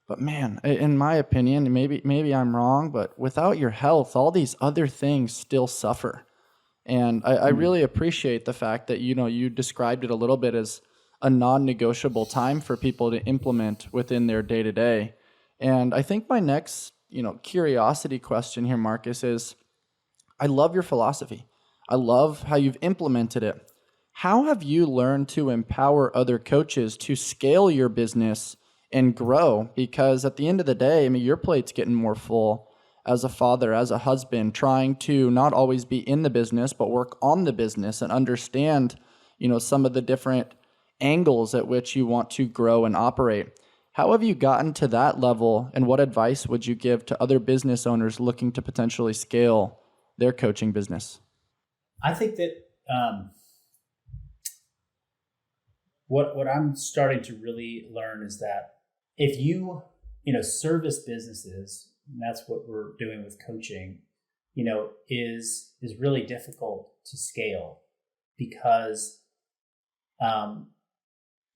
[SPEAKER 2] But man, in my opinion, maybe I'm wrong, but without your health, all these other things still suffer. And I really appreciate the fact that, you described it a little bit as a non-negotiable time for people to implement within their day-to-day. And I think my next, curiosity question here, Marcus, is I love your philosophy. I love how you've implemented it. How have you learned to empower other coaches to scale your business and grow? Because at the end of the day, your plate's getting more full as a father, as a husband, trying to not always be in the business, but work on the business and understand, some of the different angles at which you want to grow and operate. How have you gotten to that level, and what advice would you give to other business owners looking to potentially scale their coaching business?
[SPEAKER 1] I think that what I'm starting to really learn is that if you service businesses, and that's what we're doing with coaching, is really difficult to scale because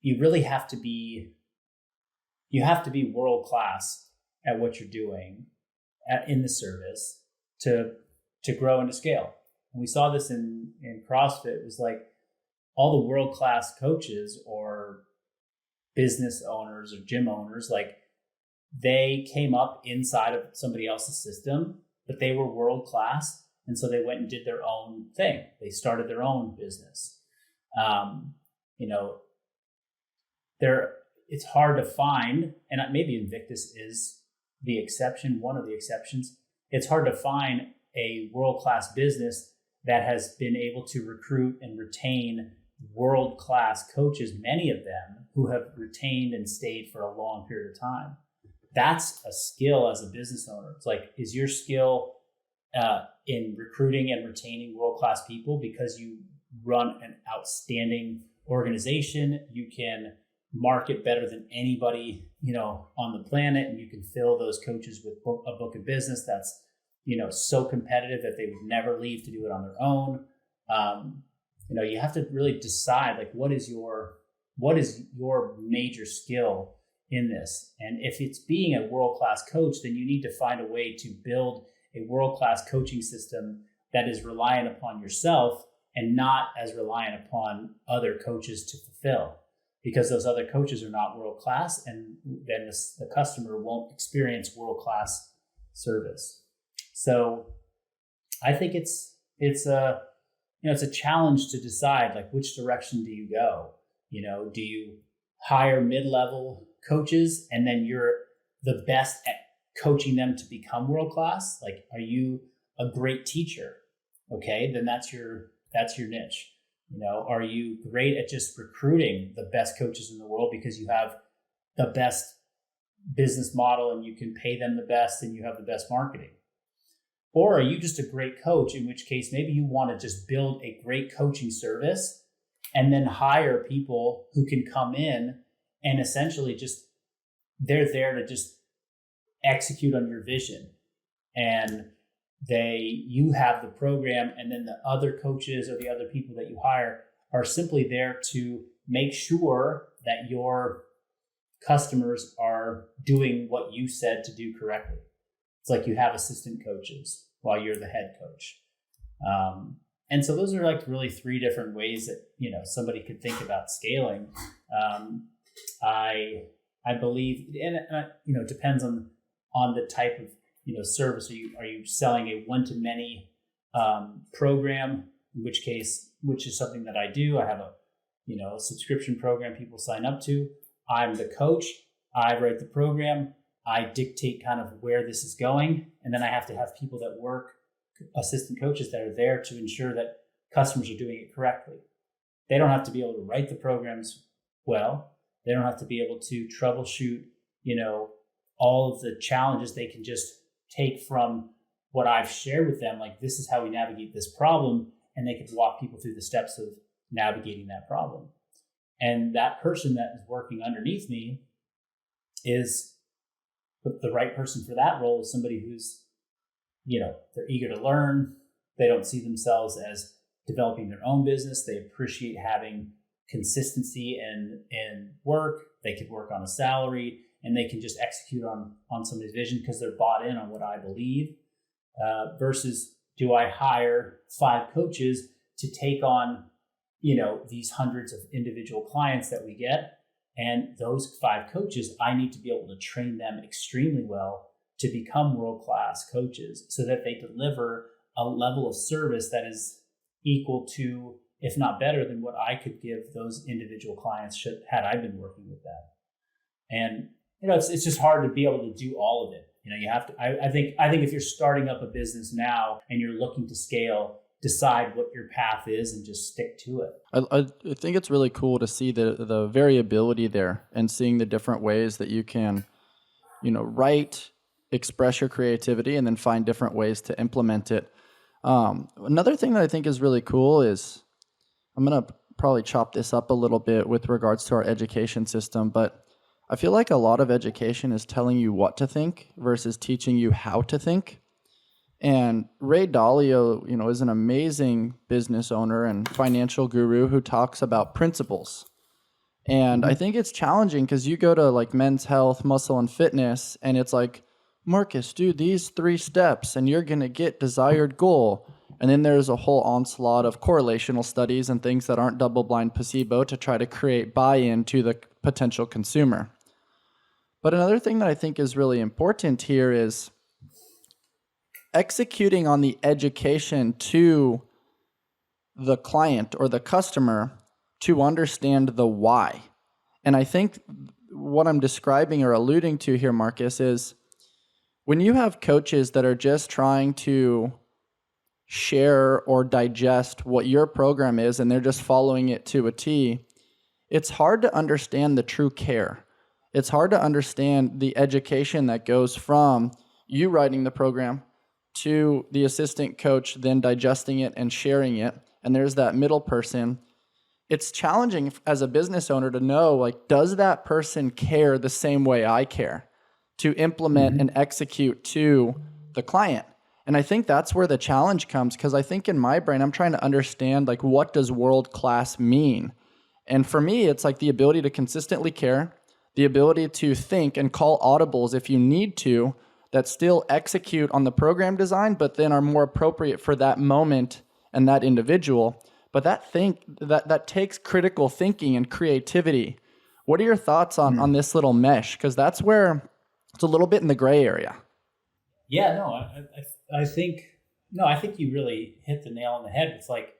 [SPEAKER 1] you really have to be world class at what you're doing in the service to grow and to scale. And we saw this in CrossFit. It was like all the world class coaches or business owners or gym owners, like they came up inside of somebody else's system, but they were world class. And so they went and did their own thing. They started their own business. It's hard to find, and maybe Invictus is the exception, one of the exceptions. It's hard to find a world-class business that has been able to recruit and retain world-class coaches, many of them who have retained and stayed for a long period of time. That's a skill as a business owner. It's like, is your skill in recruiting and retaining world-class people because you run an outstanding organization? You can market better than anybody, on the planet, and you can fill those coaches with a book of business that's, so competitive that they would never leave to do it on their own. You have to really decide, like, what is your major skill in this? And if it's being a world-class coach, then you need to find a way to build a world-class coaching system that is reliant upon yourself and not as reliant upon other coaches to fulfill, because those other coaches are not world-class, and then the customer won't experience world-class service. So I think it's a challenge to decide, like, which direction do you go? Do you hire mid-level coaches and then you're the best at coaching them to become world-class? Like, are you a great teacher? Okay, then that's your niche. Are you great at just recruiting the best coaches in the world because you have the best business model and you can pay them the best and you have the best marketing? Or are you just a great coach, in which case maybe you want to just build a great coaching service and then hire people who can come in and essentially just, they're there to just execute on your vision, and you have the program, and then the other coaches or the other people that you hire are simply there to make sure that your customers are doing what you said to do correctly. It's like you have assistant coaches while you're the head coach. And so those are like really three different ways that, somebody could think about scaling. I believe, and it depends on the type of, service. Are you selling a one-to-many program, which is something that I do. I have a subscription program people sign up to. I'm the coach. I write the program. I dictate kind of where this is going. And then I have to have people that work, assistant coaches that are there to ensure that customers are doing it correctly. They don't have to be able to write the programs well. They don't have to be able to troubleshoot, all of the challenges. They can just take from what I've shared with them, like, this is how we navigate this problem, and they could walk people through the steps of navigating that problem. And that person that is working underneath me is the right person for that role, is somebody who's, they're eager to learn. They don't see themselves as developing their own business. They appreciate having consistency in work. They could work on a salary, and they can just execute on somebody's vision because they're bought in on what I believe, versus do I hire 5 coaches to take on, these hundreds of individual clients that we get. And those 5 coaches, I need to be able to train them extremely well to become world-class coaches so that they deliver a level of service that is equal to, if not better than, what I could give those individual clients had I been working with them. And, it's just hard to be able to do all of it. You have to, I think if you're starting up a business now and you're looking to scale, decide what your path is and just stick to it.
[SPEAKER 2] I think it's really cool to see the variability there and seeing the different ways that you can, write, express your creativity, and then find different ways to implement it. Another thing that I think is really cool is, I'm going to probably chop this up a little bit with regards to our education system, but I feel like a lot of education is telling you what to think versus teaching you how to think. And Ray Dalio, is an amazing business owner and financial guru who talks about principles. And I think it's challenging because you go to like Men's Health, Muscle and Fitness, and it's like, Marcus, do these 3 steps and you're going to get desired goal. And then there's a whole onslaught of correlational studies and things that aren't double-blind placebo to try to create buy-in to the potential consumer. But another thing that I think is really important here is executing on the education to the client or the customer to understand the why. And I think what I'm describing or alluding to here, Marcus, is when you have coaches that are just trying to share or digest what your program is and they're just following it to a T, it's hard to understand the true care. It's hard to understand the education that goes from you writing the program to the assistant coach then digesting it and sharing it, and there's that middle person. It's challenging as a business owner to know, like, does that person care the same way I care to implement and execute to the client? And I think that's where the challenge comes, because I think in my brain, I'm trying to understand, like, what does world-class mean? And for me, it's like the ability to consistently care, the ability to think and call audibles if you need to, that still execute on the program design, but then are more appropriate for that moment and that individual. But that takes critical thinking and creativity. What are your thoughts on this little mesh? Because that's where it's a little bit in the gray area.
[SPEAKER 1] Yeah, no, I think you really hit the nail on the head. It's like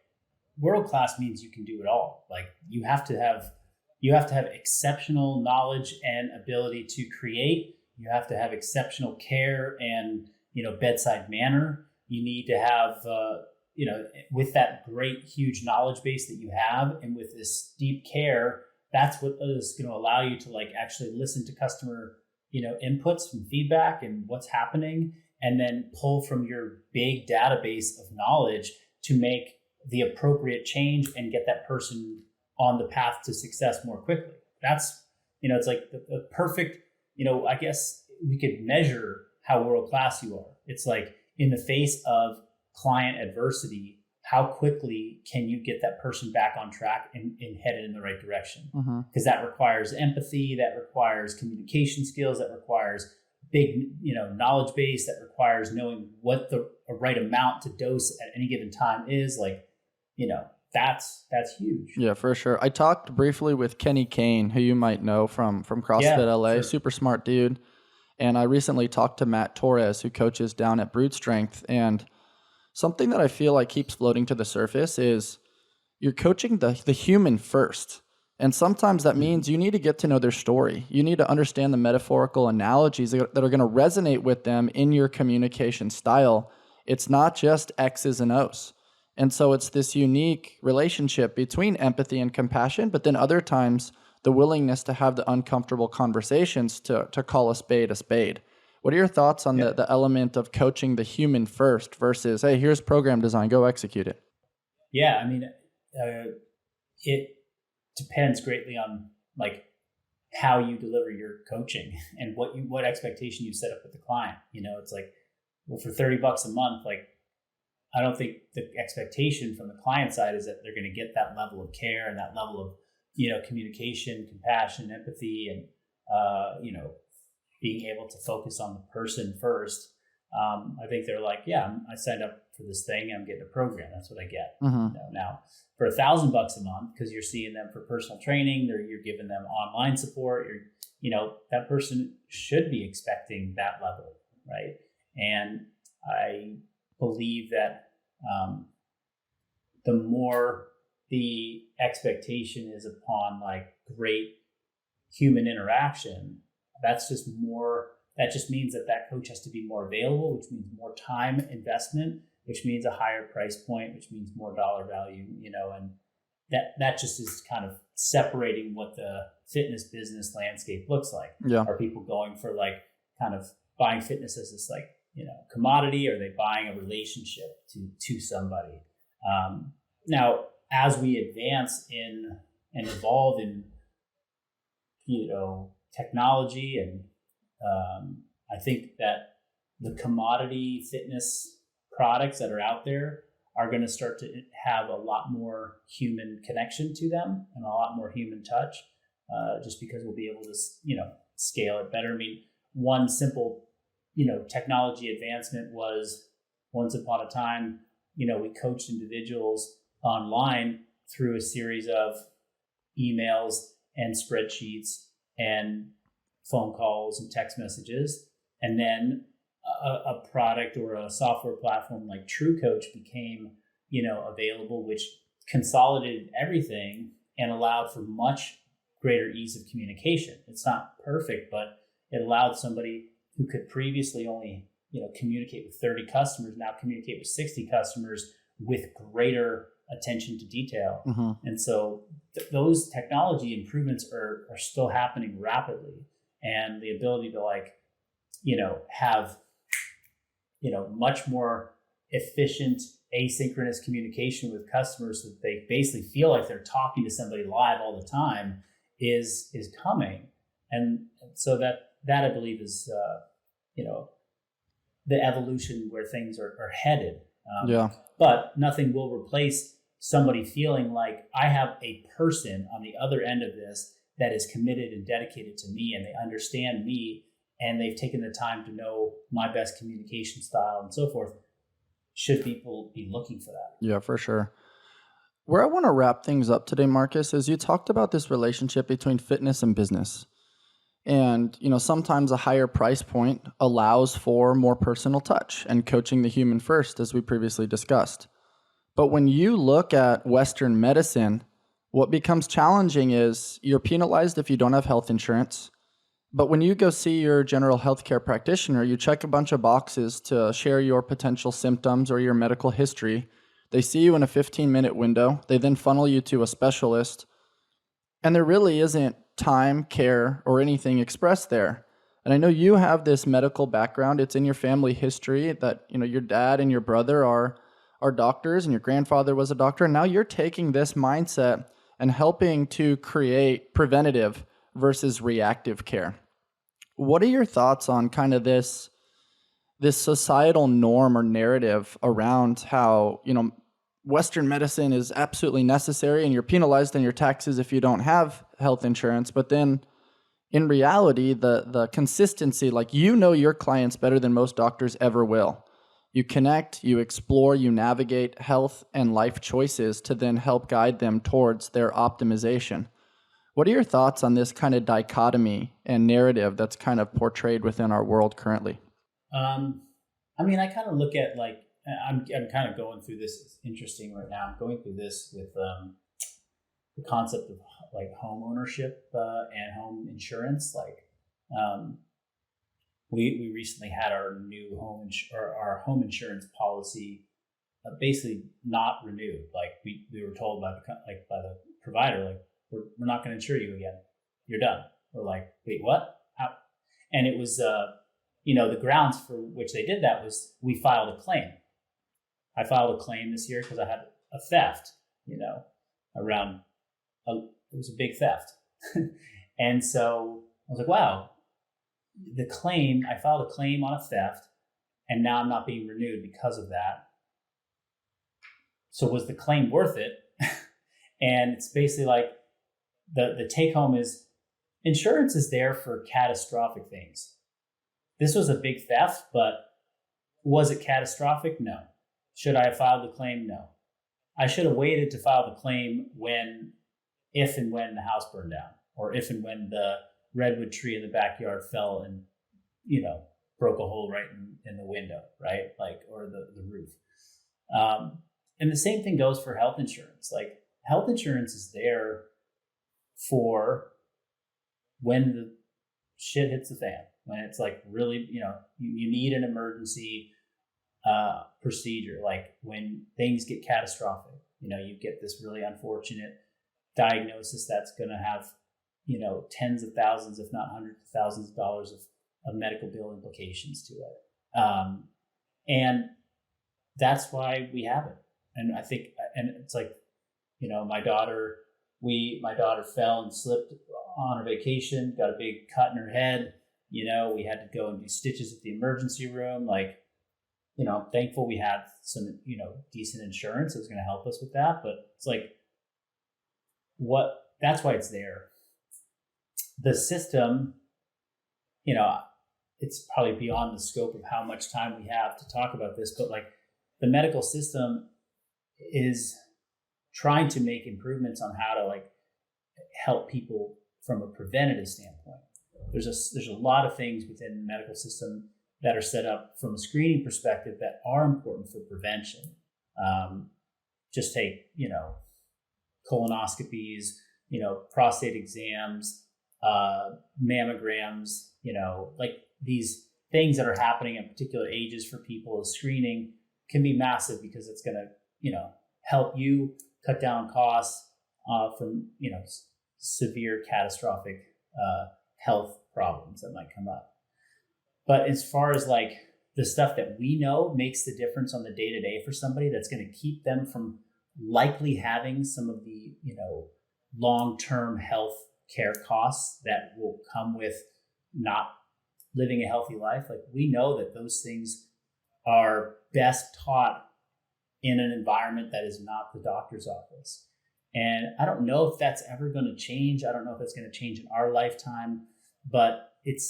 [SPEAKER 1] world class means you can do it all. Like you have to have exceptional knowledge and ability to create. You have to have exceptional care and, bedside manner. You need to have, with that great, huge knowledge base that you have and with this deep care, that's what is going to allow you to like actually listen to customer, inputs and feedback and what's happening, and then pull from your big database of knowledge to make the appropriate change and get that person on the path to success more quickly. That's, it's like the perfect, I guess we could measure how world-class you are. It's like in the face of client adversity, how quickly can you get that person back on track and headed in the right direction? Because that requires empathy, that requires communication skills, that requires big, knowledge base, that requires knowing what the right amount to dose at any given time is. Like, that's huge.
[SPEAKER 2] Yeah, for sure. I talked briefly with Kenny Kane, who you might know from CrossFit LA,
[SPEAKER 1] sure.
[SPEAKER 2] Super smart dude. And I recently talked to Matt Torres, who coaches down at Brute Strength. And something that I feel like keeps floating to the surface is you're coaching the human first. And sometimes that means you need to get to know their story. You need to understand the metaphorical analogies that are going to resonate with them in your communication style. It's not just X's and O's. And so it's this unique relationship between empathy and compassion, but then other times the willingness to have the uncomfortable conversations to call a spade a spade. What are your thoughts on the element of coaching the human first versus, hey, here's program design, go execute it?
[SPEAKER 1] Yeah, I mean, it depends greatly on like how you deliver your coaching and what expectation you set up with the client. It's like, well, for $30 a month, like I don't think the expectation from the client side is that they're going to get that level of care and that level of, communication, compassion, empathy, and, being able to focus on the person first. I think they're like, yeah, I signed up for this thing. I'm getting a program. That's what I get. Now for $1,000 a month, because you're seeing them for personal training, you're giving them online support. That person should be expecting that level, right? And I believe that the more the expectation is upon like great human interaction, that just means that coach has to be more available, which means more time investment which means a higher price point, which means more dollar value, and that just is kind of separating what the fitness business landscape looks like.
[SPEAKER 2] Yeah.
[SPEAKER 1] Are people going for like kind of buying fitness as this like, commodity? Or are they buying a relationship to somebody? Now, as we advance in and evolve in, technology, and I think that the commodity fitness products that are out there are going to start to have a lot more human connection to them and a lot more human touch, just because we'll be able to, scale it better. I mean, one simple, technology advancement was once upon a time, we coached individuals online through a series of emails and spreadsheets and phone calls and text messages. And then a product or a software platform like TrueCoach became, available, which consolidated everything and allowed for much greater ease of communication. It's not perfect, but it allowed somebody who could previously only, communicate with 30 customers, now communicate with 60 customers with greater attention to detail.
[SPEAKER 2] Mm-hmm.
[SPEAKER 1] And so those technology improvements are still happening rapidly. And the ability to have, much more efficient asynchronous communication with customers so that they basically feel like they're talking to somebody live all the time is coming. And so that I believe is, the evolution where things are headed. But nothing will replace somebody feeling like I have a person on the other end of this that is committed and dedicated to me, and they understand me, and they've taken the time to know my best communication style and so forth. Should people be looking for that?
[SPEAKER 2] Yeah, for sure. Where I want to wrap things up today, Marcus, is you talked about this relationship between fitness and business. And, sometimes a higher price point allows for more personal touch and coaching the human first, as we previously discussed. But when you look at Western medicine, what becomes challenging is you're penalized if you don't have health insurance. But when you go see your general healthcare practitioner, you check a bunch of boxes to share your potential symptoms or your medical history. They see you in a 15-minute window. They then funnel you to a specialist. And there really isn't time, care, or anything expressed there. And I know you have this medical background. It's in your family history that, your dad and your brother are doctors and your grandfather was a doctor. And now you're taking this mindset and helping to create preventative versus reactive care. What are your thoughts on kind of this societal norm or narrative around how, Western medicine is absolutely necessary and you're penalized on your taxes if you don't have health insurance, but then in reality, the consistency, your clients better than most doctors ever will. You connect, you explore, you navigate health and life choices to then help guide them towards their optimization. What are your thoughts on this kind of dichotomy and narrative that's kind of portrayed within our world currently?
[SPEAKER 1] I kind of look at I'm kind of going through this. It's interesting right now. I'm going through this with the concept of home ownership and home insurance. We recently had our new our home insurance policy basically not renewed. We were told by the provider, we're not going to insure you again. You're done. We're like, wait, what? How? And it was the grounds for which they did that was we filed a claim. I filed a claim this year because I had a theft, around it was a big theft. And so I was like, wow, I filed a claim on a theft and now I'm not being renewed because of that. So was the claim worth it? And it's basically the take home is insurance is there for catastrophic things. This was a big theft, but was it catastrophic? No. Should I have filed the claim? No. I should have waited to file the claim if and when the house burned down, or if and when the redwood tree in the backyard fell and, broke a hole right in the window, right? Or the roof. And the same thing goes for health insurance. Health insurance is there for when the shit hits the fan, when it's really, you need an emergency. procedure. Like when things get catastrophic, you get this really unfortunate diagnosis that's going to have, tens of thousands, if not hundreds of thousands of dollars of medical bill implications to it. And that's why we have it. And I think, and it's like, my daughter fell and slipped on her vacation, got a big cut in her head. We had to go and do stitches at the emergency room. Like, thankful we had some, decent insurance that was going to help us with that. But it's like, that's why it's there. The system, it's probably beyond the scope of how much time we have to talk about this, but like the medical system is trying to make improvements on how to like help people from a preventative standpoint. There's a lot of things within the medical system that are set up from a screening perspective that are important for prevention. Just take, colonoscopies, prostate exams, mammograms, like these things that are happening at particular ages for people as screening can be massive because it's going to, help you cut down costs from, severe catastrophic health problems that might come up. But as far as like the stuff that we know makes the difference on the day-to-day for somebody, that's going to keep them from likely having some of the, long-term health care costs that will come with not living a healthy life. Like we know that those things are best taught in an environment that is not the doctor's office. And I don't know if that's ever going to change. I don't know if it's going to change in our lifetime, but it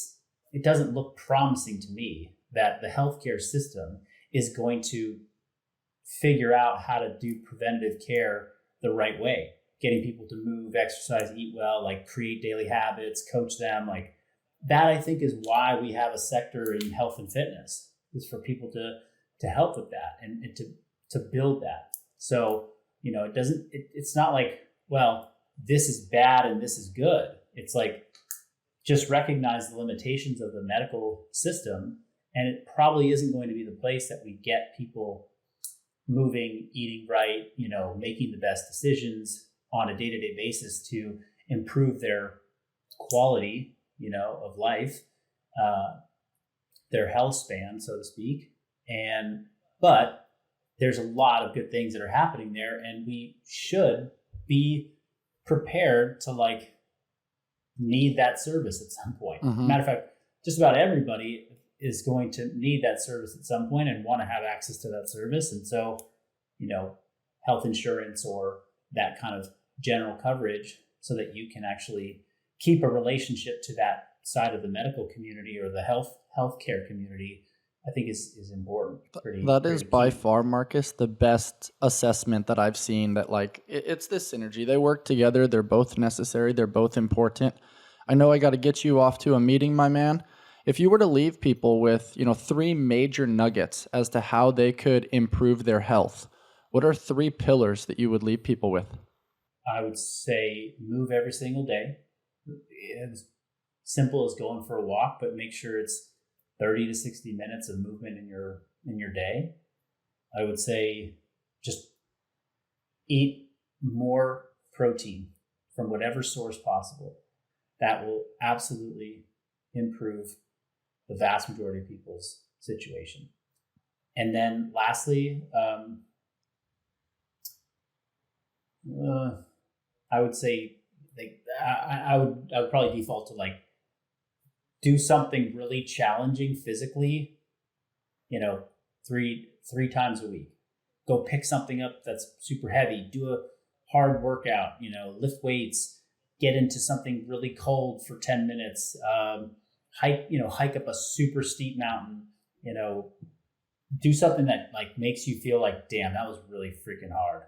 [SPEAKER 1] doesn't look promising to me that the healthcare system is going to figure out how to do preventative care the right way, getting people to move, exercise, eat well, like create daily habits, coach them. Like that, I think, is why we have a sector in health and fitness, is for people to help with that and to build that. So, it's not like, well, this is bad and this is good. It's like, just recognize the limitations of the medical system, and it probably isn't going to be the place that we get people moving, eating right, making the best decisions on a day-to-day basis to improve their quality, of life, their health span, so to speak. But there's a lot of good things that are happening there, and we should be prepared to like need that service at some point.
[SPEAKER 2] Mm-hmm.
[SPEAKER 1] Matter of fact, just about everybody is going to need that service at some point and want to have access to that service. And so, health insurance or that kind of general coverage so that you can actually keep a relationship to that side of the medical community or the healthcare community, I think is important.
[SPEAKER 2] That is by far, Marcus, the best assessment that I've seen, that like it's this synergy. They work together. They're both necessary. They're both important. I know I got to get you off to a meeting, my man. If you were to leave people with, 3 major nuggets as to how they could improve their health, what are 3 pillars that you would leave people with?
[SPEAKER 1] I would say move every single day. As simple as going for a walk, but make sure it's 30 to 60 minutes of movement in your day. I would say just eat more protein from whatever source possible. That will absolutely improve the vast majority of people's situation. And then lastly, I would say I would probably default to like do something really challenging physically, 3 times a week. Go pick something up that's super heavy, do a hard workout, lift weights, get into something really cold for 10 minutes, hike up a super steep mountain, do something that like makes you feel like, damn, that was really freaking hard,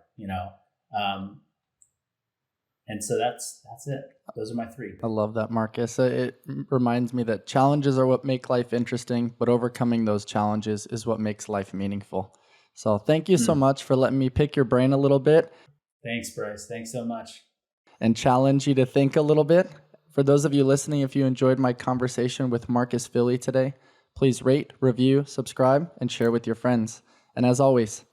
[SPEAKER 1] and so that's it. Those are my 3.
[SPEAKER 2] I love that, Marcus. It reminds me that challenges are what make life interesting, but overcoming those challenges is what makes life meaningful. So thank you so much for letting me pick your brain a little bit.
[SPEAKER 1] Thanks, Bryce. Thanks so much.
[SPEAKER 2] And challenge you to think a little bit. For those of you listening, if you enjoyed my conversation with Marcus Philly today, Please rate, review, subscribe, and share with your friends. And as always,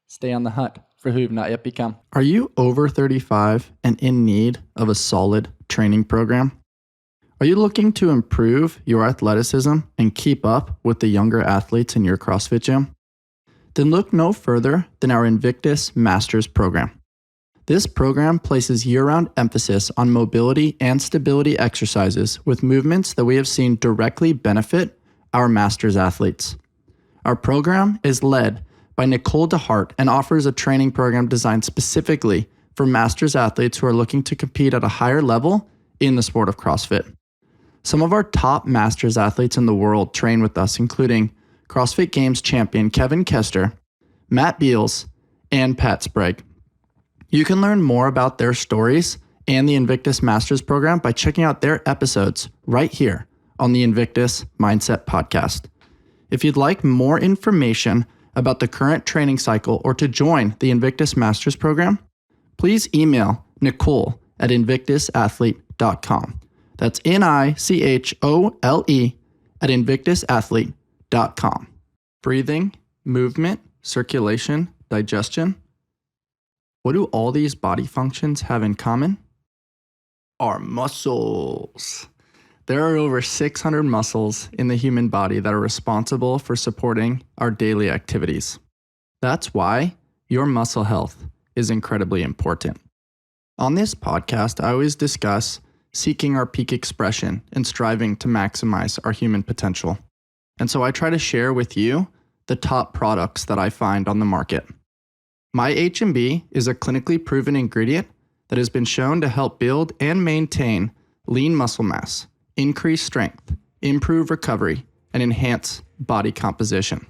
[SPEAKER 2] stay on the hunt for who you've not yet become. Are you over 35 and in need of a solid training program? Are you looking to improve your athleticism and keep up with the younger athletes in your CrossFit gym? Then look no further than our Invictus Masters program. This program places year-round emphasis on mobility and stability exercises with movements that we have seen directly benefit our Masters athletes. Our program is led by Nicole DeHart and offers a training program designed specifically for Masters athletes who are looking to compete at a higher level in the sport of CrossFit. Some of our top Masters athletes in the world train with us, including CrossFit Games champion Kevin Kester, Matt Beals, and Pat Sprague. You can learn more about their stories and the Invictus Masters program by checking out their episodes right here on the Invictus Mindset Podcast. If you'd like more information about the current training cycle or to join the Invictus Masters program, please email Nicole at invictusathlete.com. That's NICHOLE at invictusathlete.com. Breathing, movement, circulation, digestion. What do all these body functions have in common? Our muscles. There are over 600 muscles in the human body that are responsible for supporting our daily activities. That's why your muscle health is incredibly important. On this podcast, I always discuss seeking our peak expression and striving to maximize our human potential. And so I try to share with you the top products that I find on the market. My H&B is a clinically proven ingredient that has been shown to help build and maintain lean muscle mass, increase strength, improve recovery, and enhance body composition.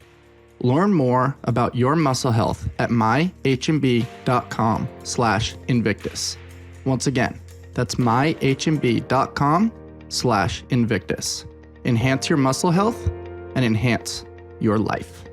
[SPEAKER 2] Learn more about your muscle health at myhmb.com/Invictus. Once again, that's myhmb.com/Invictus. Enhance your muscle health and enhance your life.